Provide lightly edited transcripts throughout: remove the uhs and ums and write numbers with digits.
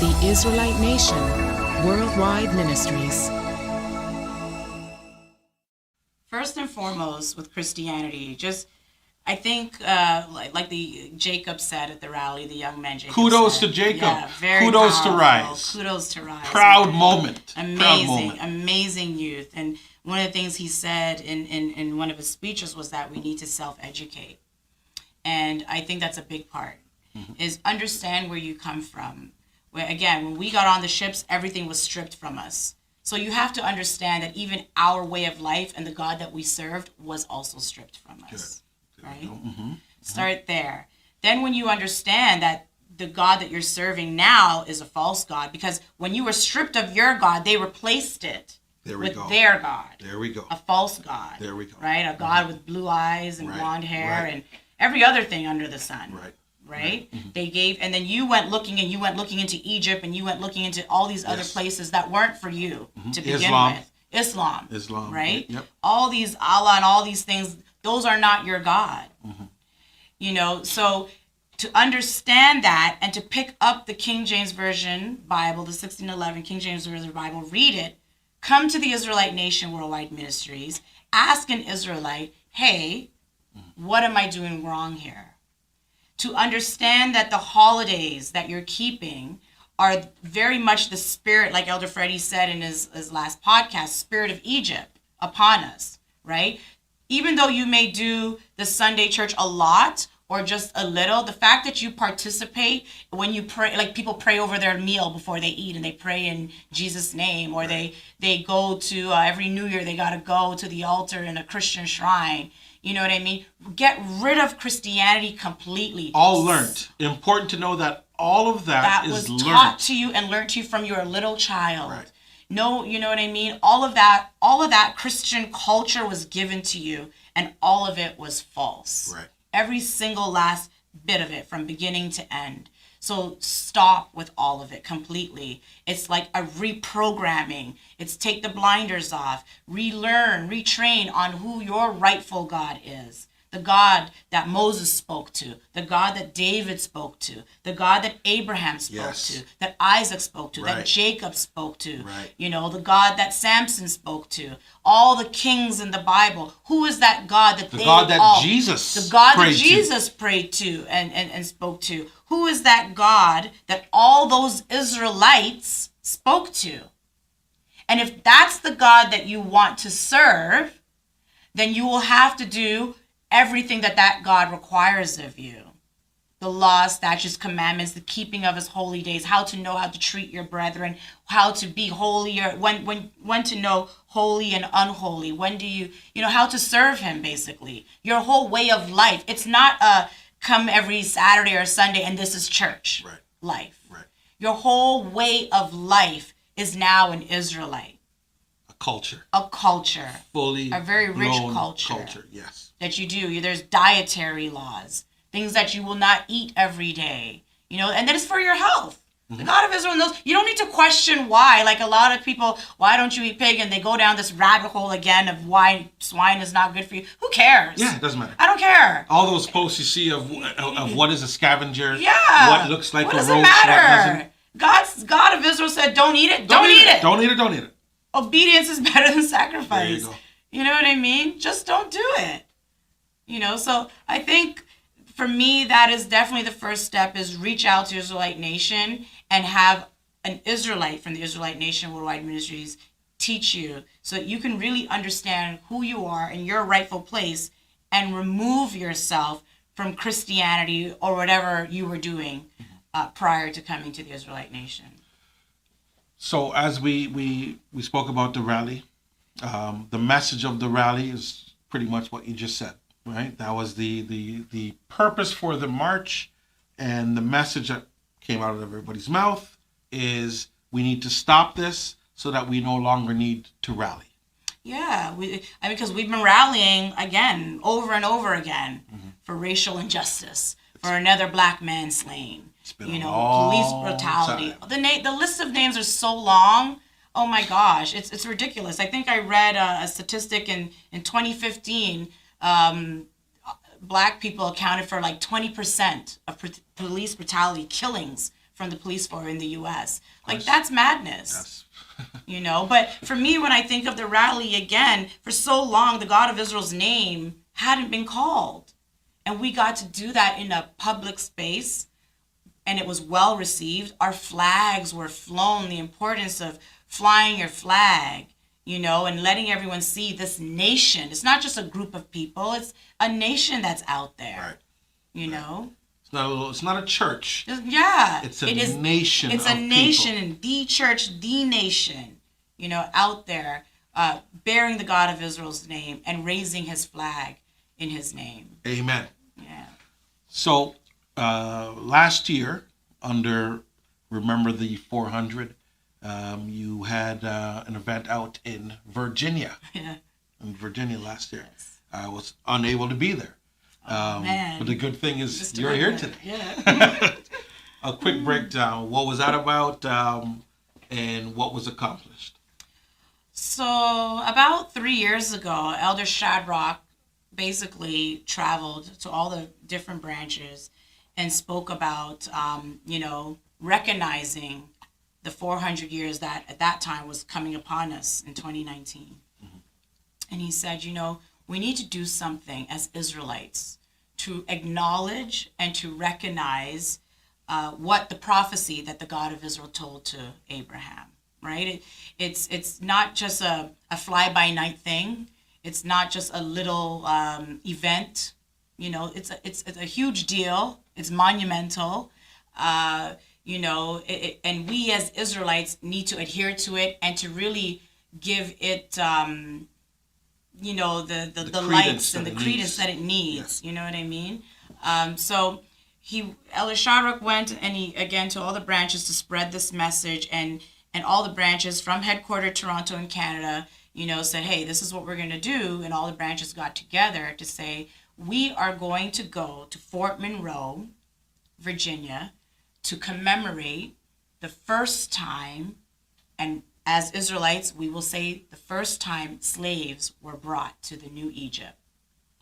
The Israelite Nation, Worldwide Ministries. First and foremost, with Christianity, I think, like the Jacob said at the rally, the young man Jacob Kudos said, to Jacob. Yeah, very Kudos powerful. to Rise. Kudos to Rise. Proud moment. Amazing youth. And one of the things he said in one of his speeches was that we need to self-educate. And I think that's a big part, is understand where you come from. Where, again, when we got on the ships, everything was stripped from us. So you have to understand that even our way of life and the God that we served was also stripped from us. Good. Right? Start there. Then when you understand that the God that you're serving now is a false God, because when you were stripped of your God, they replaced it with their God. There we go. A false God. There we go. Right? A God with blue eyes and blonde hair and every other thing under the sun. Right? They gave, and then you went looking into Egypt, and you went looking into all these other places that weren't for you to begin with. Islam. Right? Yep. All these Allah and all these things, those are not your God. You know, so to understand that and to pick up the King James Version Bible, the 1611 King James Version Bible, read it, come to the Israelite Nation Worldwide Ministries, ask an Israelite, hey, what am I doing wrong here? To understand that the holidays that you're keeping are very much the spirit, like Elder Freddie said in his last podcast, spirit of Egypt upon us, right? Even though you may do the Sunday church a lot or just a little, the fact that you participate when you pray, like people pray over their meal before they eat and they pray in Jesus' name, or they go to, every New Year they got to go to the altar in a Christian shrine. You know what I mean? Get rid of Christianity completely. All learned. Important to know that all of that is was learned. Taught to you and learned to you from your little child. Right. No, you know what I mean? All of that Christian culture was given to you, and all of it was false. Right. Every single last bit of it from beginning to end. So stop with all of it completely. It's like a reprogramming. It's take the blinders off, relearn, retrain on who your rightful God is. The God that Moses spoke to, the God that David spoke to, the God that Abraham spoke to, that Isaac spoke to, that Jacob spoke to, you know, the God that Samson spoke to, all the kings in the Bible. Who is that God that Jesus prayed to and spoke to? Who is that God that all those Israelites spoke to? And if that's the God that you want to serve, then you will have to do everything that God requires of you. The laws, statutes, commandments, the keeping of his holy days, how to know how to treat your brethren, how to be holy, or when to know holy and unholy, when do you know, how to serve him, basically. Your whole way of life. It's not a come every Saturday or Sunday and this is church life. Right. Your whole way of life is now an Israelite. A culture. Fully a very rich culture. Yes. That you do. There's dietary laws, things that you will not eat every day, you know, and that is for your health. The God of Israel knows. You don't need to question why. Like a lot of people, why don't you eat pig? And they go down this rabbit hole again of why swine is not good for you. Who cares? Yeah, it doesn't matter. I don't care. All those posts you see of what is a scavenger, what looks like what a roach, does it matter? God of Israel said, don't eat it. Don't eat it. Don't eat it. Don't eat it. Obedience is better than sacrifice. There you go. You know what I mean? Just don't do it. You know, so I think for me, that is definitely the first step, is reach out to Israelite Nation and have an Israelite from the Israelite Nation Worldwide Ministries teach you so that you can really understand who you are in your rightful place and remove yourself from Christianity or whatever you were doing prior to coming to the Israelite Nation. So as we spoke about the rally, the message of the rally is pretty much what you just said. Right, that was the purpose for the march, and the message that came out of everybody's mouth is we need to stop this so that we no longer need to rally. Yeah, because we've been rallying again, over and over again, for racial injustice, for another black man slain, police brutality. The list of names are so long. Oh my gosh, it's ridiculous. I think I read a statistic in 2015. Black people accounted for like 20% of police brutality killings from the police force in the U.S. Like, that's madness. Yes. You know, but for me, when I think of the rally again, for so long, the God of Israel's name hadn't been called. And we got to do that in a public space, and it was well received. Our flags were flown, the importance of flying your flag, you know, and letting everyone see this nation. It's not just a group of people, it's a nation that's out there, Right. you know. It's not a church. Yeah. It's a nation It's of a nation, people. and the church, the nation, you know, out there, bearing the God of Israel's name and raising his flag in his name. Amen. Yeah. So last year, under Remember the 400, you had an event out in Virginia. Yeah. In Virginia last year. Yes. I was unable to be there. Man. But the good thing is Just you're here remember. today. Yeah. A quick breakdown. What was that about, and what was accomplished? So about 3 years ago, Elder Shadrach basically traveled to all the different branches and spoke about, you know, recognizing the 400 years that at that time was coming upon us in 2019. Mm-hmm. And he said, you know, we need to do something as Israelites to acknowledge and to recognize what the prophecy that the God of Israel told to Abraham, right? It's not just a fly-by-night thing. It's not just a little event. You know, it's a huge deal. It's monumental. You know, and we as Israelites need to adhere to it and to really give it, you know, the lights and the credence that it needs. Yeah. You know what I mean? So Elder Shadrach went and he again to all the branches to spread this message, and all the branches from headquarters Toronto in Canada, you know, said, hey, this is what we're going to do. And all the branches got together to say, we are going to go to Fort Monroe, Virginia, to commemorate the first time, and as Israelites, we will say the first time slaves were brought to the New Egypt.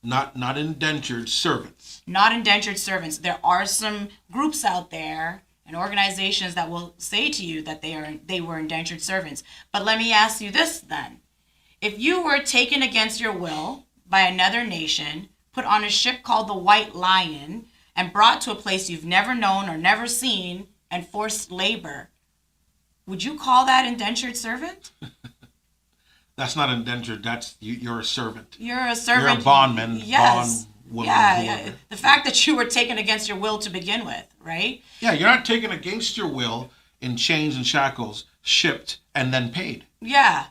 Not indentured servants. Not indentured servants. There are some groups out there and organizations that will say to you that they were indentured servants. But let me ask you this then. If you were taken against your will by another nation, put on a ship called the White Lion, and brought to a place you've never known or never seen, and forced labor, would you call that indentured servant? That's not indentured. That's you're a servant. You're a servant. You're a bondman. Yes. Bondwoman. Yeah. The fact that you were taken against your will to begin with, right? Yeah, you're not taken against your will in chains and shackles, shipped and then paid. Yeah.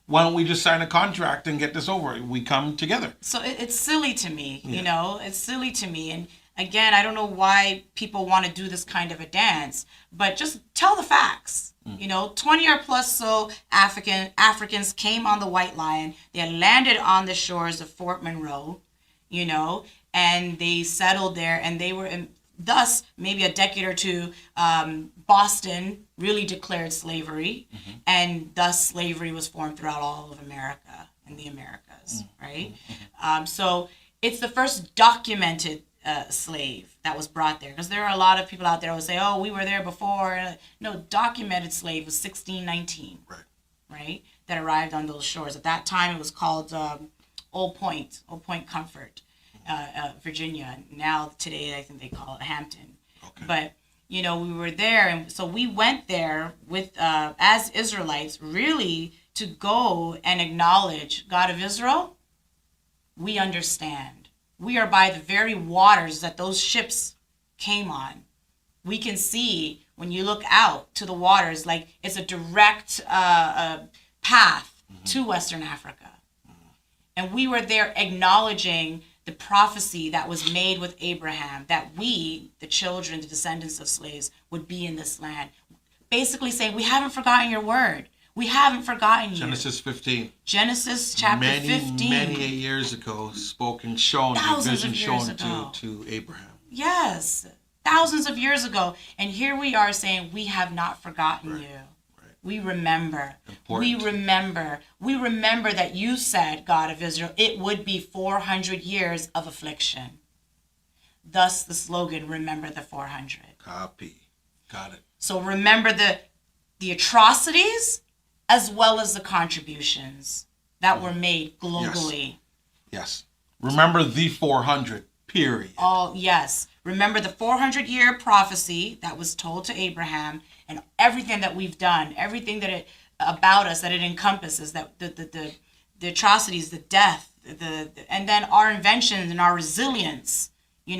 Why don't we just sign a contract and get this over? We come together. So it's silly to me, you know, it's silly to me. And again, I don't know why people want to do this kind of a dance, but just tell the facts. You know, 20 or plus so Africans came on the White Lion. They had landed on the shores of Fort Monroe, you know, and they settled there, and they were, thus maybe a decade or two, Boston really declared slavery, and thus slavery was formed throughout all of America and the Americas, right? So it's the first documented slave that was brought there, because there are a lot of people out there who say, oh, we were there before. No, documented slave was 1619, right? That arrived on those shores. At that time, it was called Old Point Comfort, Virginia. Now, today, I think they call it Hampton. Okay. But, you know, we were there, and so we went there with, as Israelites, really to go and acknowledge God of Israel. We understand. We are by the very waters that those ships came on. We can see when you look out to the waters, like it's a direct path to Western Africa. And we were there acknowledging the prophecy that was made with Abraham, that we, the children, the descendants of slaves, would be in this land. Basically saying, we haven't forgotten your word. We haven't forgotten you. Genesis 15. Genesis chapter 15. Many years ago, spoken, shown, the vision shown to Abraham. Yes, thousands of years ago. And here we are saying, we have not forgotten you. Right. We remember. Important. We remember that you said, God of Israel, it would be 400 years of affliction. Thus the slogan, remember the 400. Copy. Got it. So remember the atrocities as well as the contributions that were made globally. Yes. Remember the 400, period. Oh, yes. Remember the 400-year prophecy that was told to Abraham, and everything that we've done, everything that it about us that it encompasses, that the atrocities, the death, and then our inventions and our resilience,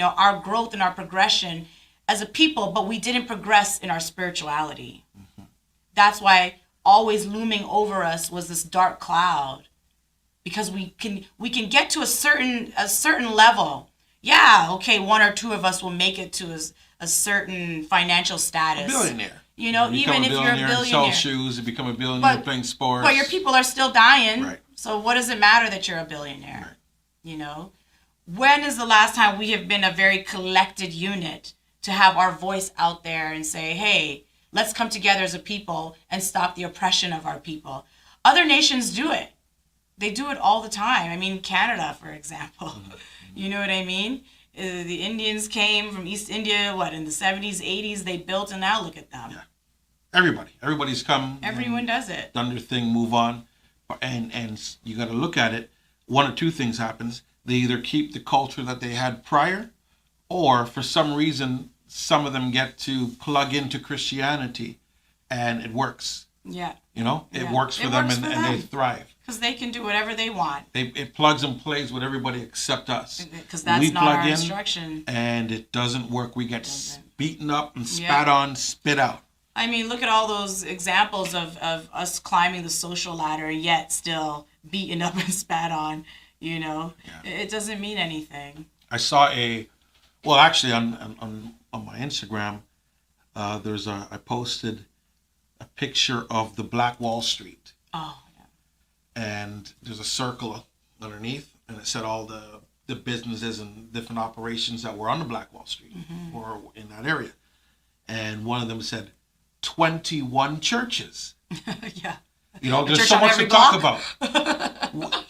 our growth and our progression as a people, but we didn't progress in our spirituality. That's why always looming over us was this dark cloud, because we can get to a certain level. Yeah, okay, one or two of us will make it to a certain financial status. A billionaire. Even if you're a billionaire. Sell shoes, you become a billionaire playing sports. But your people are still dying. Right. So what does it matter that you're a billionaire? Right. When is the last time we have been a very collected unit to have our voice out there and say, hey, let's come together as a people and stop the oppression of our people? Other nations do it. They do it all the time. I mean, Canada, for example. You know what I mean? The Indians came from East India, in the 70s, 80s, they built, and now look at them. Yeah. Everybody's come. Everyone does it. Done their thing, move on. And you got to look at it. One or two things happens. They either keep the culture that they had prior, or for some reason, some of them get to plug into Christianity, and it works. Yeah. It works for them, and they thrive. Because they can do whatever they want. It plugs and plays with everybody except us. Because that's not our instruction. And it doesn't work. We get beaten up and spat on, spit out. I mean, look at all those examples of us climbing the social ladder, yet still beaten up and spat on. It doesn't mean anything. I saw actually on my Instagram, I posted a picture of the Black Wall Street. Oh. And there's a circle underneath, and it said all the businesses and different operations that were on the Black Wall Street or in that area. And one of them said 21 churches. Yeah. There's so much to talk about.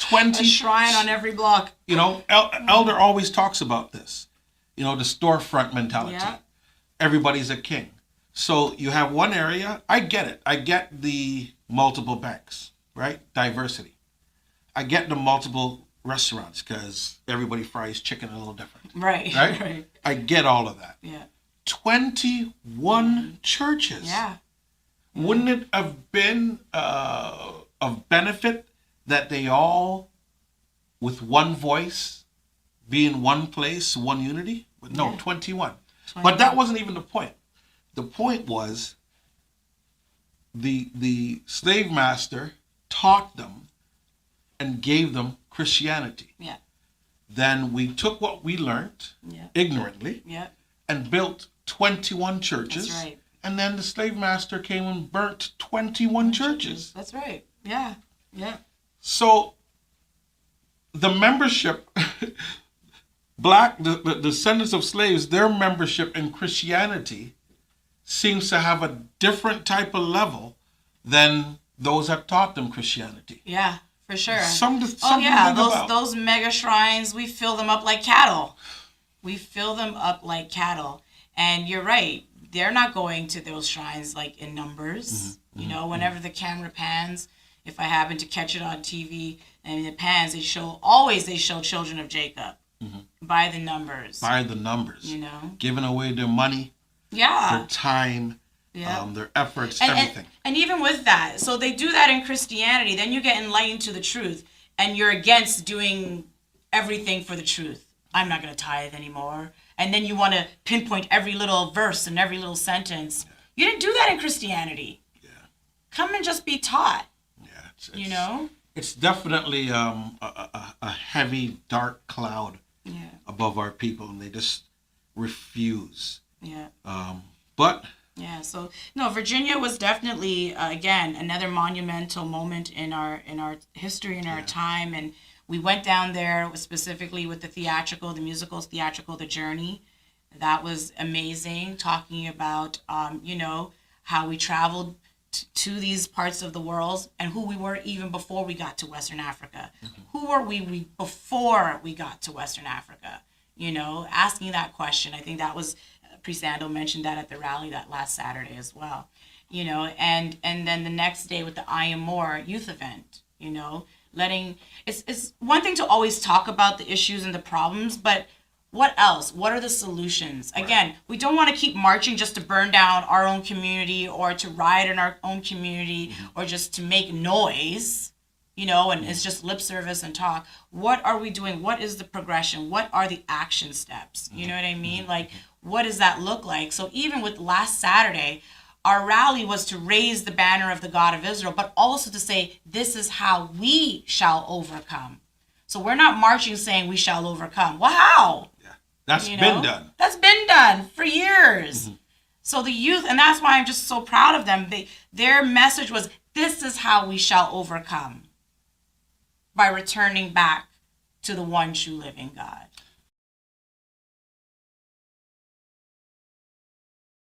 20 a shrine on every block. Elder always talks about this. The storefront mentality. Yeah. Everybody's a king. So you have one area. I get it. I get the multiple banks. Right? Diversity. I get the multiple restaurants because everybody fries chicken a little different. Right. I get all of that. Yeah. 21 churches. Yeah. Wouldn't it have been of benefit that they all, with one voice, be in one place, one unity? But no, 21. But that wasn't even the point. The point was the slave master taught them and gave them Christianity. Yeah. Then we took what we learned ignorantly and built 21 churches. That's right. And then the slave master came and burnt 21 churches. That's right. Yeah. Yeah. So the membership, the descendants of slaves, their membership in Christianity seems to have a different type of level than those that taught them Christianity. Yeah, for sure. Those mega shrines, we fill them up like cattle. And you're right. They're not going to those shrines like in numbers. Whenever the camera pans, if I happen to catch it on TV and it pans, they show children of Jacob by the numbers. Giving away their money, their time, their efforts, everything. And even with that, so they do that in Christianity, then you get enlightened to the truth, and you're against doing everything for the truth. I'm not going to tithe anymore. And then you want to pinpoint every little verse and every little sentence. You didn't do that in Christianity. Yeah. Come and just be taught. Yeah. It's definitely a heavy, dark cloud above our people, and they just refuse. Yeah. Yeah, so no, Virginia was definitely again another monumental moment in our history, in our time, and we went down there specifically with the musical theatrical, The Journey. That was amazing, talking about how we traveled to these parts of the world and who we were even before we got to Western Africa. Who were we before we got to Western Africa? Asking that question, I think that was Priest Andal mentioned that at the rally that last Saturday as well. You know, and then the next day with the I Am More youth event, you know, it's one thing to always talk about the issues and the problems, but what else? What are the solutions? Right. Again, we don't want to keep marching just to burn down our own community or to riot in our own community or just to make noise, you know, and it's just lip service and talk. What are we doing? What is the progression? What are the action steps? You know what I mean? Like, what does that look like? So even with last Saturday, our rally was to raise the banner of the God of Israel, but also to say, this is how we shall overcome. So we're not marching saying we shall overcome. Well, how? Yeah. That's You been know? done. That's been done for years. So the youth, and that's why I'm just so proud of them. Their message was, this is how we shall overcome, by returning back to the one true living God.